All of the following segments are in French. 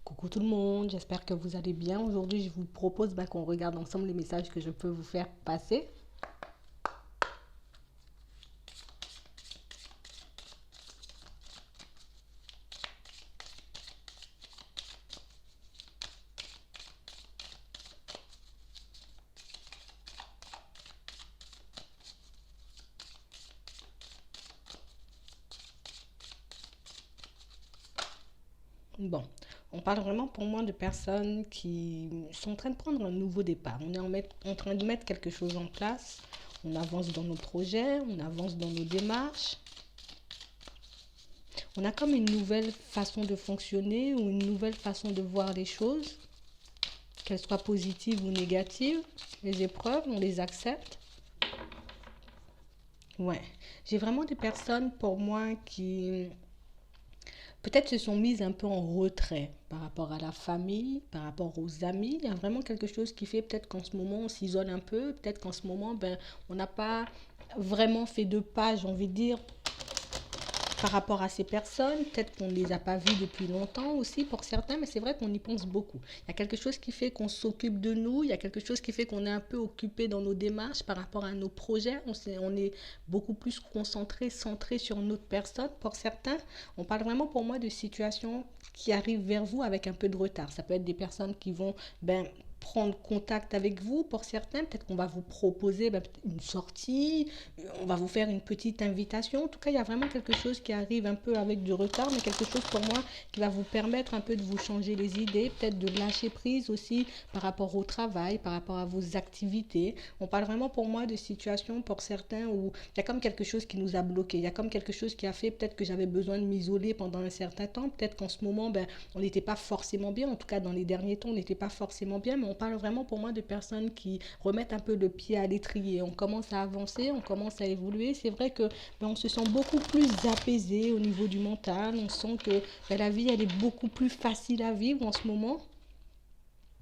Coucou tout le monde, j'espère que vous allez bien. Aujourd'hui, je vous propose qu'on regarde ensemble les messages que je peux vous faire passer. Bon, on parle vraiment pour moi de personnes qui sont en train de prendre un nouveau départ. On est en train de mettre quelque chose en place. On avance dans nos projets, on avance dans nos démarches. On a comme une nouvelle façon de fonctionner ou une nouvelle façon de voir les choses, qu'elles soient positives ou négatives. Les épreuves, on les accepte. Ouais, j'ai vraiment des personnes pour moi qui peut-être se sont mises un peu en retrait par rapport à la famille, par rapport aux amis. Il y a vraiment quelque chose qui fait peut-être qu'en ce moment on s'isole un peu, peut-être qu'en ce moment on n'a pas vraiment fait de pas, j'ai envie de dire, par rapport à ces personnes. Peut-être qu'on ne les a pas vues depuis longtemps aussi pour certains, mais c'est vrai qu'on y pense beaucoup. Il y a quelque chose qui fait qu'on s'occupe de nous, il y a quelque chose qui fait qu'on est un peu occupé dans nos démarches par rapport à nos projets. On est beaucoup plus concentré, centré sur notre personne. Pour certains, on parle vraiment pour moi de situations qui arrivent vers vous avec un peu de retard. Ça peut être des personnes qui vont prendre contact avec vous. Pour certains, peut-être qu'on va vous proposer une sortie, on va vous faire une petite invitation. En tout cas, il y a vraiment quelque chose qui arrive un peu avec du retard, mais quelque chose pour moi qui va vous permettre un peu de vous changer les idées, peut-être de lâcher prise aussi par rapport au travail, par rapport à vos activités. On parle vraiment pour moi de situations pour certains où il y a comme quelque chose qui nous a bloqué. Il y a comme quelque chose qui a fait peut-être que j'avais besoin de m'isoler pendant un certain temps. Peut-être qu'en ce moment, on n'était pas forcément bien. En tout cas, dans les derniers temps, on n'était pas forcément bien. Mais on parle vraiment pour moi de personnes qui remettent un peu le pied à l'étrier. On commence à avancer, on commence à évoluer. C'est vrai que on se sent beaucoup plus apaisé au niveau du mental. On sent que la vie, elle est beaucoup plus facile à vivre en ce moment.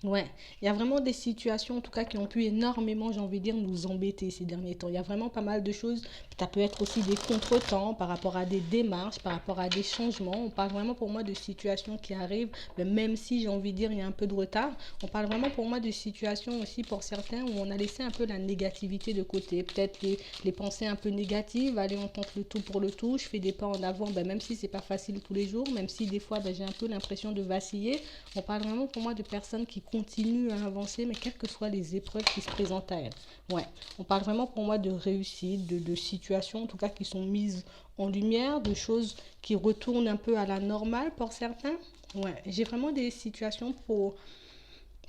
Ouais, il y a vraiment des situations en tout cas qui ont pu énormément, j'ai envie de dire, nous embêter ces derniers temps. Il y a vraiment pas mal de choses. Ça peut être aussi des contretemps par rapport à des démarches, par rapport à des changements. On parle vraiment pour moi de situations qui arrivent, mais même si j'ai envie de dire il y a un peu de retard. On parle vraiment pour moi de situations aussi pour certains où on a laissé un peu la négativité de côté. Peut-être les pensées un peu négatives, allez on tente le tout pour le tout, je fais des pas en avant, même si c'est pas facile tous les jours, même si des fois j'ai un peu l'impression de vaciller. On parle vraiment pour moi de personnes qui continuent à avancer, mais quelles que soient les épreuves qui se présentent à elles. Ouais, on parle vraiment pour moi de réussite, de situations en tout cas qui sont mises en lumière, de choses qui retournent un peu à la normale pour certains. Ouais, j'ai vraiment des situations pour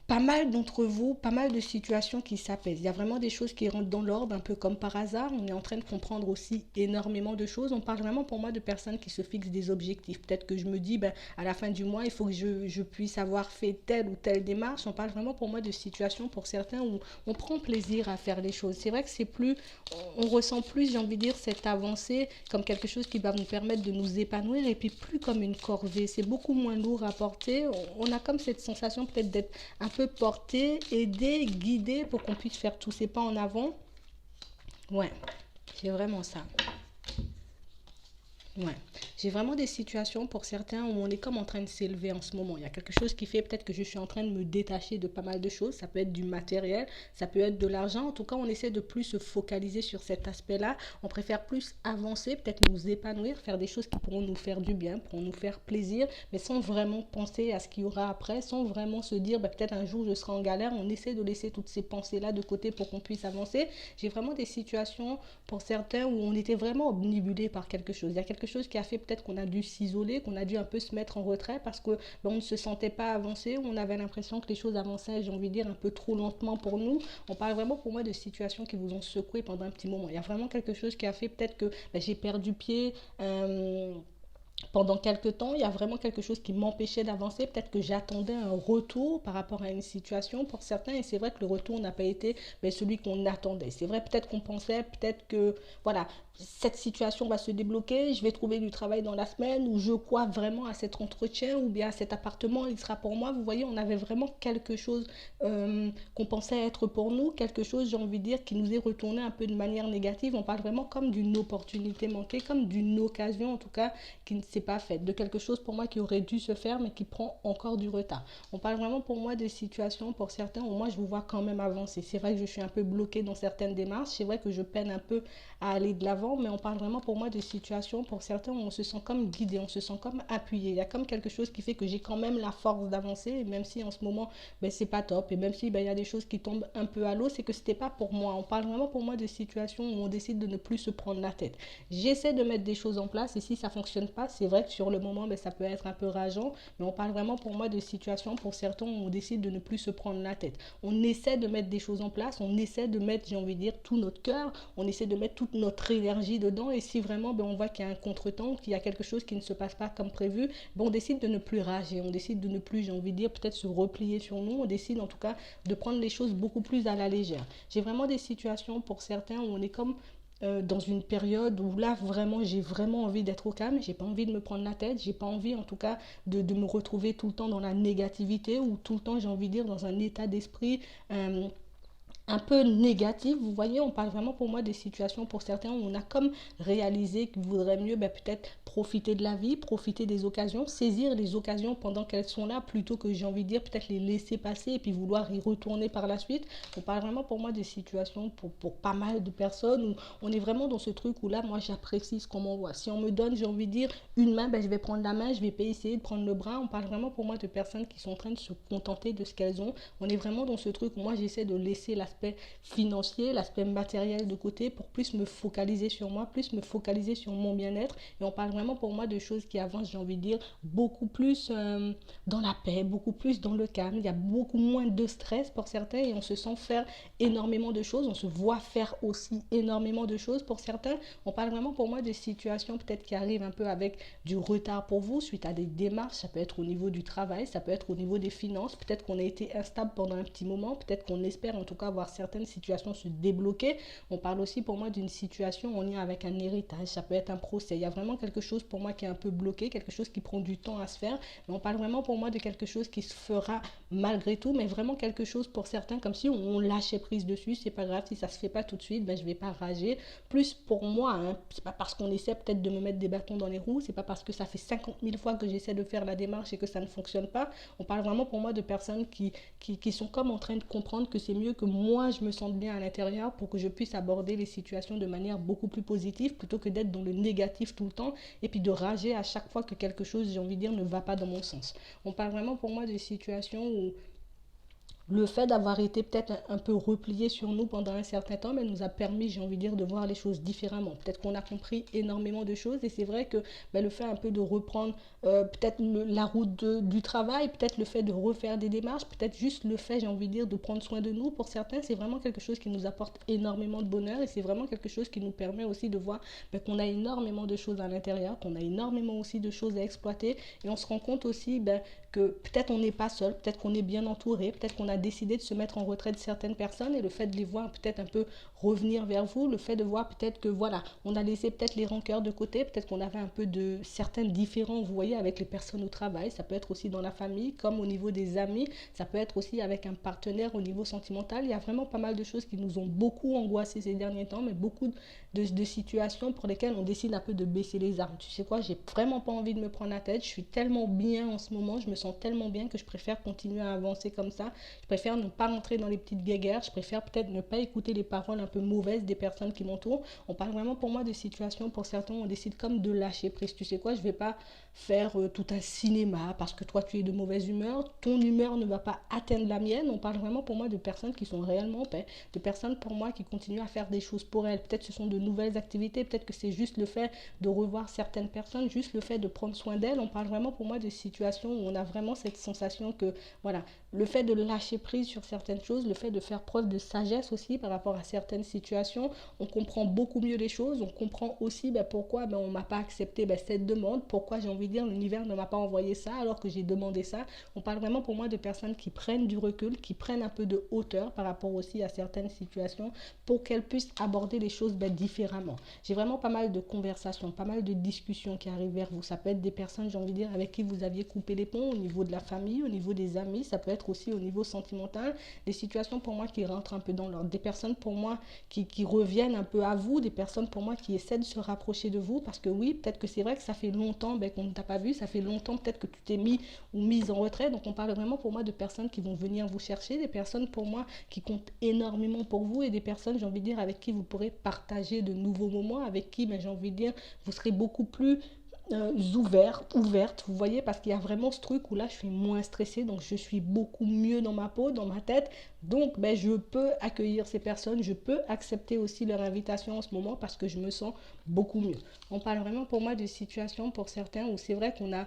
pas mal d'entre vous, pas mal de situations qui s'apaisent. Il y a vraiment des choses qui rentrent dans l'ordre, un peu comme par hasard. On est en train de comprendre aussi énormément de choses. On parle vraiment pour moi de personnes qui se fixent des objectifs. Peut-être que je me dis, à la fin du mois, il faut que je puisse avoir fait telle ou telle démarche. On parle vraiment pour moi de situations pour certains où on prend plaisir à faire les choses. C'est vrai que c'est plus, on ressent plus, j'ai envie de dire, cette avancée comme quelque chose qui va nous permettre de nous épanouir et puis plus comme une corvée. C'est beaucoup moins lourd à porter. On a comme cette sensation peut-être d'être un peu porter, aider, guider pour qu'on puisse faire tous ces pas en avant. Ouais, c'est vraiment ça. Ouais. J'ai vraiment des situations pour certains où on est comme en train de s'élever en ce moment. Il y a quelque chose qui fait peut-être que je suis en train de me détacher de pas mal de choses. Ça peut être du matériel, ça peut être de l'argent. En tout cas, on essaie de plus se focaliser sur cet aspect-là. On préfère plus avancer, peut-être nous épanouir, faire des choses qui pourront nous faire du bien, pourront nous faire plaisir, mais sans vraiment penser à ce qu'il y aura après, sans vraiment se dire peut-être un jour je serai en galère. On essaie de laisser toutes ces pensées-là de côté pour qu'on puisse avancer. J'ai vraiment des situations pour certains où on était vraiment obnubilé par quelque chose. Il y a quelque chose qui a fait peut-être qu'on a dû s'isoler, qu'on a dû un peu se mettre en retrait parce que on ne se sentait pas avancer, on avait l'impression que les choses avançaient, j'ai envie de dire, un peu trop lentement pour nous. On parle vraiment pour moi de situations qui vous ont secoué pendant un petit moment. Il y a vraiment quelque chose qui a fait peut-être que j'ai perdu pied. Pendant quelques temps, il y a vraiment quelque chose qui m'empêchait d'avancer. Peut-être que j'attendais un retour par rapport à une situation pour certains. Et c'est vrai que le retour n'a pas été celui qu'on attendait. C'est vrai, peut-être qu'on pensait, peut-être que, voilà, cette situation va se débloquer, je vais trouver du travail dans la semaine, ou je crois vraiment à cet entretien, ou bien à cet appartement, il sera pour moi. Vous voyez, on avait vraiment quelque chose qu'on pensait être pour nous, quelque chose, j'ai envie de dire, qui nous est retourné un peu de manière négative. On parle vraiment comme d'une opportunité manquée, comme d'une occasion, en tout cas, qui ne c'est pas fait, de quelque chose pour moi qui aurait dû se faire mais qui prend encore du retard. On parle vraiment pour moi de situations pour certains où moi je vous vois quand même avancer. C'est vrai que je suis un peu bloquée dans certaines démarches, c'est vrai que je peine un peu à aller de l'avant, mais on parle vraiment pour moi de situations pour certains où on se sent comme guidé, on se sent comme appuyé. Il y a comme quelque chose qui fait que j'ai quand même la force d'avancer, même si en ce moment c'est pas top, et même si il y a des choses qui tombent un peu à l'eau, c'est que c'était pas pour moi. On parle vraiment pour moi de situations où on décide de ne plus se prendre la tête. J'essaie de mettre des choses en place et si ça fonctionne pas, c'est vrai que sur le moment ça peut être un peu rageant, mais on parle vraiment pour moi de situations pour certains où on décide de ne plus se prendre la tête. On essaie de mettre des choses en place, on essaie de mettre, j'ai envie de dire, tout notre cœur, on essaie de mettre toute notre énergie dedans et si vraiment on voit qu'il y a un contretemps, qu'il y a quelque chose qui ne se passe pas comme prévu, on décide de ne plus rager, on décide de ne plus, j'ai envie de dire, peut-être se replier sur nous, on décide en tout cas de prendre les choses beaucoup plus à la légère. J'ai vraiment des situations pour certains où on est comme dans une période où là vraiment j'ai vraiment envie d'être au calme, j'ai pas envie de me prendre la tête, j'ai pas envie en tout cas de me retrouver tout le temps dans la négativité ou tout le temps j'ai envie de dire dans un état d'esprit un peu négatif. Vous voyez, on parle vraiment pour moi des situations pour certains où on a comme réalisé qu'il vaudrait mieux peut-être profiter de la vie, profiter des occasions, saisir les occasions pendant qu'elles sont là plutôt que j'ai envie de dire peut-être les laisser passer et puis vouloir y retourner par la suite. On parle vraiment pour moi des situations pour pas mal de personnes où on est vraiment dans ce truc où là moi j'apprécie ce qu'on m'envoie. Si on me donne j'ai envie de dire une main, je vais prendre la main, je vais pas essayer de prendre le bras. On parle vraiment pour moi de personnes qui sont en train de se contenter de ce qu'elles ont. On est vraiment dans ce truc où moi j'essaie de laisser l'aspect financier, l'aspect matériel de côté pour plus me focaliser sur moi, plus me focaliser sur mon bien-être. Et on parle vraiment pour moi de choses qui avancent, j'ai envie de dire, beaucoup plus dans la paix, beaucoup plus dans le calme. Il y a beaucoup moins de stress pour certains et on se sent faire énormément de choses. On se voit faire aussi énormément de choses pour certains. On parle vraiment pour moi de situations peut-être qui arrivent un peu avec du retard pour vous suite à des démarches. Ça peut être au niveau du travail, ça peut être au niveau des finances. Peut-être qu'on a été instable pendant un petit moment. Peut-être qu'on espère en tout cas voir certaines situations se débloquer. On parle aussi pour moi d'une situation en lien avec un héritage. Ça peut être un procès. Il y a vraiment quelque chose pour moi qui est un peu bloqué, quelque chose qui prend du temps à se faire. Mais on parle vraiment pour moi de quelque chose qui se fera malgré tout, mais vraiment quelque chose pour certains comme si on lâchait prise dessus. C'est pas grave si ça se fait pas tout de suite, je vais pas rager. Plus pour moi, hein, c'est pas parce qu'on essaie peut-être de me mettre des bâtons dans les roues, c'est pas parce que ça fait 50 000 fois que j'essaie de faire la démarche et que ça ne fonctionne pas. On parle vraiment pour moi de personnes qui sont comme en train de comprendre que c'est mieux que moi je me sente bien à l'intérieur pour que je puisse aborder les situations de manière beaucoup plus positive plutôt que d'être dans le négatif tout le temps et puis de rager à chaque fois que quelque chose, j'ai envie de dire, ne va pas dans mon sens. On parle vraiment pour moi de situations où le fait d'avoir été peut-être un peu replié sur nous pendant un certain temps, mais nous a permis, j'ai envie de dire, de voir les choses différemment. Peut-être qu'on a compris énormément de choses et c'est vrai que le fait un peu de reprendre peut-être la route du travail, peut-être le fait de refaire des démarches, peut-être juste le fait, j'ai envie de dire, de prendre soin de nous, pour certains, c'est vraiment quelque chose qui nous apporte énormément de bonheur et c'est vraiment quelque chose qui nous permet aussi de voir qu'on a énormément de choses à l'intérieur, qu'on a énormément aussi de choses à exploiter et on se rend compte aussi que peut-être on n'est pas seul, peut-être qu'on est bien entouré, peut-être qu'on a décidé de se mettre en retrait de certaines personnes et le fait de les voir peut-être un peu revenir vers vous, le fait de voir peut-être que voilà, on a laissé peut-être les rancœurs de côté, peut-être qu'on avait un peu de certains différends, vous voyez, avec les personnes au travail, ça peut être aussi dans la famille, comme au niveau des amis, ça peut être aussi avec un partenaire au niveau sentimental. Il y a vraiment pas mal de choses qui nous ont beaucoup angoissés ces derniers temps, mais beaucoup de situations pour lesquelles on décide un peu de baisser les armes. Tu sais quoi, j'ai vraiment pas envie de me prendre la tête, je suis tellement bien en ce moment, je me sens tellement bien que je préfère continuer à avancer comme ça. Je préfère ne pas rentrer dans les petites guéguerres, je préfère peut-être ne pas écouter les paroles un peu mauvaises des personnes qui m'entourent. On parle vraiment pour moi de situations, pour certains, on décide comme de lâcher prise. Tu sais quoi, je vais pas faire tout un cinéma parce que toi tu es de mauvaise humeur, ton humeur ne va pas atteindre la mienne. On parle vraiment pour moi de personnes qui sont réellement en paix, de personnes pour moi qui continuent à faire des choses pour elles. Peut-être ce sont de nouvelles activités, peut-être que c'est juste le fait de revoir certaines personnes, juste le fait de prendre soin d'elles. On parle vraiment pour moi de situations où on a vraiment cette sensation que voilà, le fait de lâcher prise sur certaines choses, le fait de faire preuve de sagesse aussi par rapport à certaines situations, on comprend beaucoup mieux les choses, on comprend aussi pourquoi on m'a pas accepté cette demande, pourquoi j'ai envie envie de dire, l'univers ne m'a pas envoyé ça alors que j'ai demandé ça. On parle vraiment pour moi de personnes qui prennent du recul, qui prennent un peu de hauteur par rapport aussi à certaines situations pour qu'elles puissent aborder les choses différemment. J'ai vraiment pas mal de conversations, pas mal de discussions qui arrivent vers vous. Ça peut être des personnes, j'ai envie de dire, avec qui vous aviez coupé les ponts au niveau de la famille, au niveau des amis, ça peut être aussi au niveau sentimental, des situations pour moi qui rentrent un peu dans l'ordre, des personnes pour moi qui reviennent un peu à vous, des personnes pour moi qui essaient de se rapprocher de vous, parce que oui, peut-être que c'est vrai que ça fait longtemps qu'on ne t'a pas vu, ça fait longtemps peut-être que tu t'es mis ou mise en retrait, donc on parle vraiment pour moi de personnes qui vont venir vous chercher, des personnes pour moi qui comptent énormément pour vous et des personnes, j'ai envie de dire, avec qui vous pourrez partager de nouveaux moments, avec qui, j'ai envie de dire, vous serez beaucoup plus ouverte, vous voyez, parce qu'il y a vraiment ce truc où là je suis moins stressée, donc je suis beaucoup mieux dans ma peau, dans ma tête, donc je peux accueillir ces personnes, je peux accepter aussi leur invitation en ce moment parce que je me sens beaucoup mieux. On parle vraiment pour moi de situations pour certains où c'est vrai qu'on a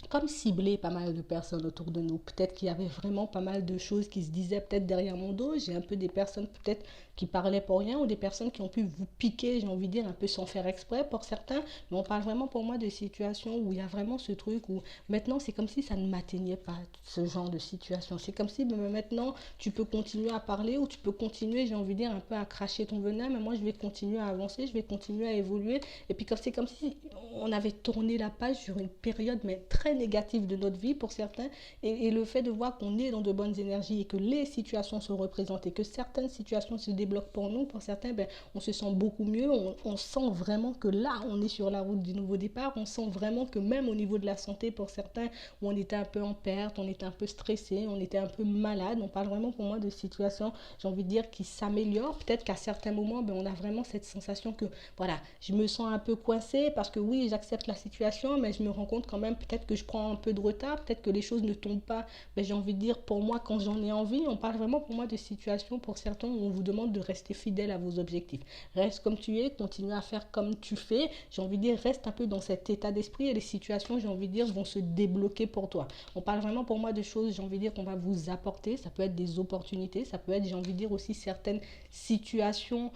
comme ciblé pas mal de personnes autour de nous. Peut-être qu'il y avait vraiment pas mal de choses qui se disaient peut-être derrière mon dos. J'ai un peu des personnes peut-être qui parlaient pour rien ou des personnes qui ont pu vous piquer, j'ai envie de dire, un peu sans faire exprès pour certains. Mais on parle vraiment pour moi de situations où il y a vraiment ce truc où maintenant c'est comme si ça ne m'atteignait pas, ce genre de situation. C'est comme si maintenant tu peux continuer à parler ou tu peux continuer, j'ai envie de dire, un peu à cracher ton venin, mais moi je vais continuer à avancer, je vais continuer à évoluer. Et puis comme c'est comme si on avait tourné la page sur une période mais très négative de notre vie pour certains et le fait de voir qu'on est dans de bonnes énergies et que les situations se représentent et que certaines situations se débloquent pour nous, pour certains on se sent beaucoup mieux, on sent vraiment que là on est sur la route du nouveau départ, on sent vraiment que même au niveau de la santé pour certains où on était un peu en perte, on était un peu stressé, on était un peu malade, on parle vraiment pour moi de situations, j'ai envie de dire, qui s'améliorent. Peut-être qu'à certains moments on a vraiment cette sensation que voilà, je me sens un peu coincée parce que oui, j'accepte la situation, mais je me rends compte quand même peut-être que je prends un peu de retard, peut-être que les choses ne tombent pas, j'ai envie de dire, pour moi quand j'en ai envie. On parle vraiment pour moi de situations pour certains où on vous demande de rester fidèle à vos objectifs. Reste comme tu es, continue à faire comme tu fais, j'ai envie de dire, reste un peu dans cet état d'esprit et les situations, j'ai envie de dire, vont se débloquer pour toi. On parle vraiment pour moi de choses, j'ai envie de dire, qu'on va vous apporter, ça peut être des opportunités, ça peut être, j'ai envie de dire aussi, certaines situations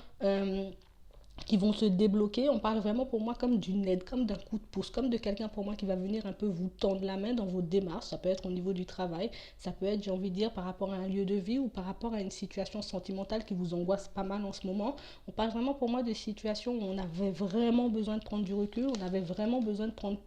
qui vont se débloquer. On parle vraiment pour moi comme d'une aide, comme d'un coup de pouce, comme de quelqu'un pour moi qui va venir un peu vous tendre la main dans vos démarches. Ça peut être au niveau du travail, ça peut être, j'ai envie de dire, par rapport à un lieu de vie ou par rapport à une situation sentimentale qui vous angoisse pas mal en ce moment. On parle vraiment pour moi de situations où on avait vraiment besoin de prendre du recul, on avait vraiment besoin de prendre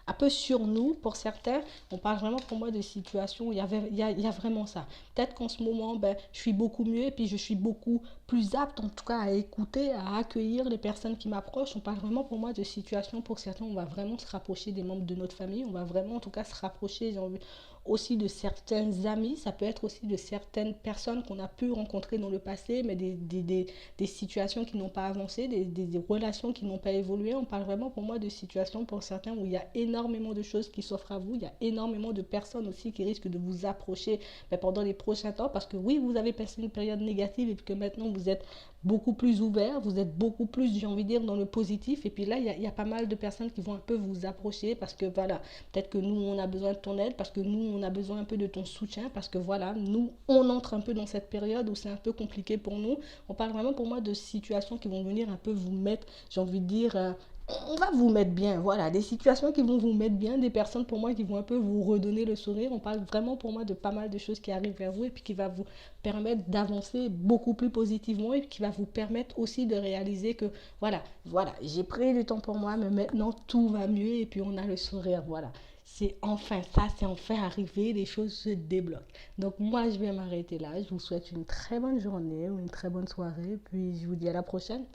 un peu sur nous pour certains. On parle vraiment pour moi de situations où il y a vraiment ça. Peut-être qu'en ce moment, je suis beaucoup mieux et puis je suis beaucoup plus apte en tout cas à écouter, à accueillir les personnes qui m'approchent. On parle vraiment pour moi de situations pour certains, on va vraiment se rapprocher des membres de notre famille, on va vraiment en tout cas se rapprocher, j'ai envie, aussi de certains amis, ça peut être aussi de certaines personnes qu'on a pu rencontrer dans le passé, mais des situations qui n'ont pas avancé, des relations qui n'ont pas évolué. On parle vraiment pour moi de situations pour certains où il y a énormément de choses qui s'offrent à vous, il y a énormément de personnes aussi qui risquent de vous approcher pendant les prochains temps, parce que oui, vous avez passé une période négative et que maintenant vous êtes beaucoup plus ouvert, vous êtes beaucoup plus, j'ai envie de dire, dans le positif. Et puis là, il y a pas mal de personnes qui vont un peu vous approcher parce que voilà, peut-être que nous, on a besoin de ton aide, parce que nous, on a besoin un peu de ton soutien, parce que voilà, nous, on entre un peu dans cette période où c'est un peu compliqué pour nous. On parle vraiment pour moi de situations qui vont venir un peu vous mettre, j'ai envie de dire, on va vous mettre bien, voilà, des situations qui vont vous mettre bien, des personnes pour moi qui vont un peu vous redonner le sourire. On parle vraiment pour moi de pas mal de choses qui arrivent vers vous et puis qui va vous permettre d'avancer beaucoup plus positivement et qui va vous permettre aussi de réaliser que voilà, j'ai pris du temps pour moi, mais maintenant tout va mieux et puis on a le sourire, voilà. C'est enfin arrivé, les choses se débloquent. Donc moi, je vais m'arrêter là. Je vous souhaite une très bonne journée ou une très bonne soirée, puis je vous dis à la prochaine.